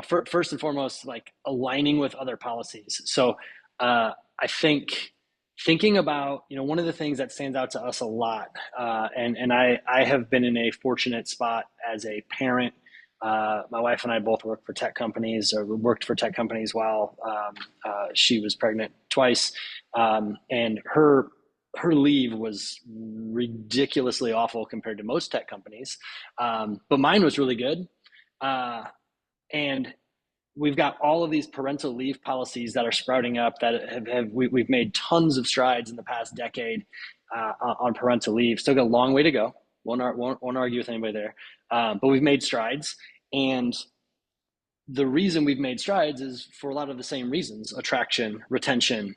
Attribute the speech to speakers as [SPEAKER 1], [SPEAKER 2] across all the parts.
[SPEAKER 1] first and foremost, like aligning with other policies. So I think thinking about, one of the things that stands out to us a lot, and I have been in a fortunate spot as a parent. My wife and I both work for tech companies, or worked for tech companies while she was pregnant twice, and her leave was ridiculously awful compared to most tech companies, but mine was really good. Uh, and we've got all of these parental leave policies that are sprouting up that we've made tons of strides in the past decade on parental leave. Still got a long way to go. Won't argue with anybody there, but we've made strides. And the reason we've made strides is for a lot of the same reasons: attraction, retention,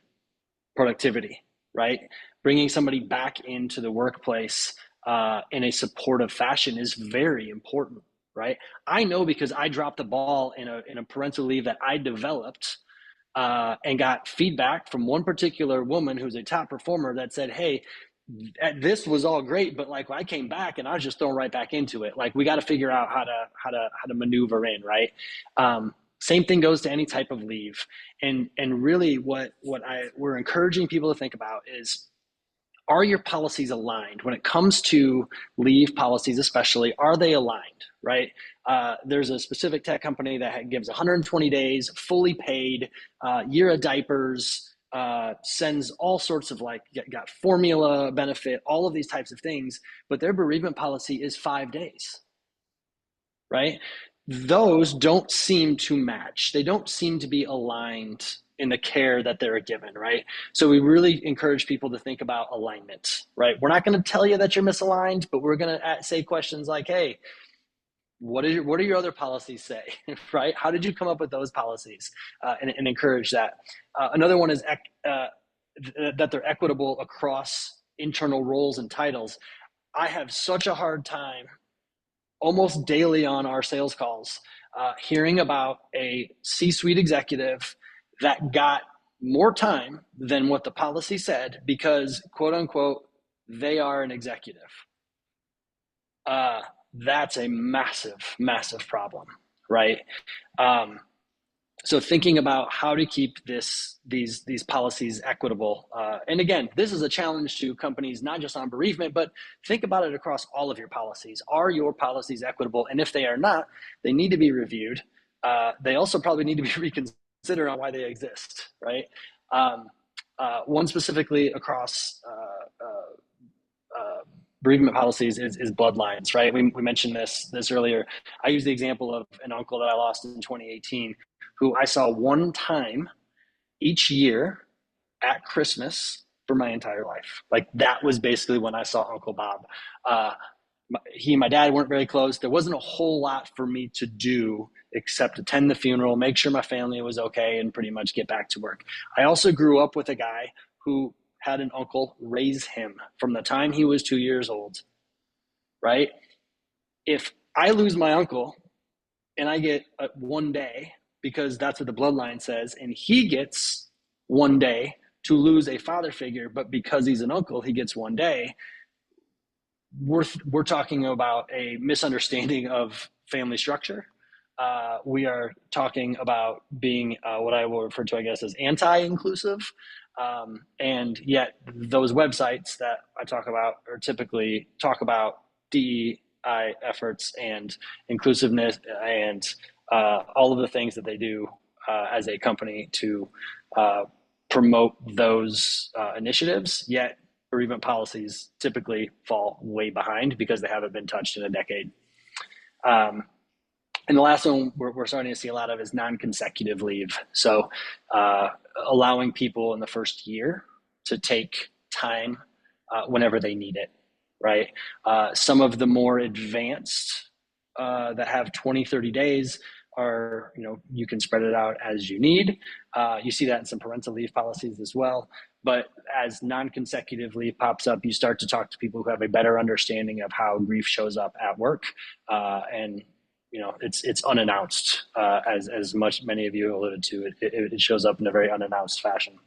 [SPEAKER 1] productivity, right? Bringing somebody back into the workplace in a supportive fashion is very important, right? I know because I dropped the ball in a parental leave that I developed, and got feedback from one particular woman who's a top performer that said, "Hey, this was all great, but like I came back and I was just thrown right back into it. Like we got to figure out how to maneuver in, right?" Same thing goes to any type of leave, and really we're encouraging people to think about is, are your policies aligned when it comes to leave policies? Especially, are they aligned, right? There's a specific tech company that gives 120 days fully paid, year of diapers, sends all sorts of got formula benefit, all of these types of things, but their bereavement policy is 5 days, right? Those don't seem to match. They don't seem to be aligned in the care that they're given, right? So we really encourage people to think about alignment, right? We're not going to tell you that you're misaligned, but we're going to say questions like, "Hey, what do your other policies say?" Right? How did you come up with those policies? And encourage that. Another one is that they're equitable across internal roles and titles. I have such a hard time almost daily on our sales calls, hearing about a C-suite executive that got more time than what the policy said because, quote unquote, they are an executive. That's a massive, massive problem, right? So thinking about how to keep these policies equitable, and again, this is a challenge to companies, not just on bereavement, but think about it across all of your policies. Are your policies equitable? And if they are not, they need to be reviewed. They also probably need to be reconsidered on why they exist, right? One specifically across bereavement policies is bloodlines, right? We mentioned this earlier. I use the example of an uncle that I lost in 2018, who I saw one time each year at Christmas for my entire life. Like that was basically when I saw Uncle Bob. He and my dad weren't very close. There wasn't a whole lot for me to do except attend the funeral, make sure my family was okay, and pretty much get back to work. I also grew up with a guy who had an uncle raise him from the time he was 2 years old, right? If I lose my uncle and I get one day, because that's what the bloodline says, and he gets one day to lose a father figure, but because he's an uncle, he gets one day, we're talking about a misunderstanding of family structure. We are talking about being what I will refer to, I guess, as anti-inclusive. And yet those websites that I talk about are typically talk about DEI efforts and inclusiveness and all of the things that they do as a company to promote those initiatives. Yet bereavement policies typically fall way behind because they haven't been touched in a decade. And the last one we're starting to see a lot of is non-consecutive leave. So allowing people in the first year to take time whenever they need it, right? Some of the more advanced that have 20, 30 days are, you can spread it out as you need. You see that in some parental leave policies as well. But as non-consecutive leave pops up, you start to talk to people who have a better understanding of how grief shows up at work. And it's unannounced, as many of you alluded to. It shows up in a very unannounced fashion.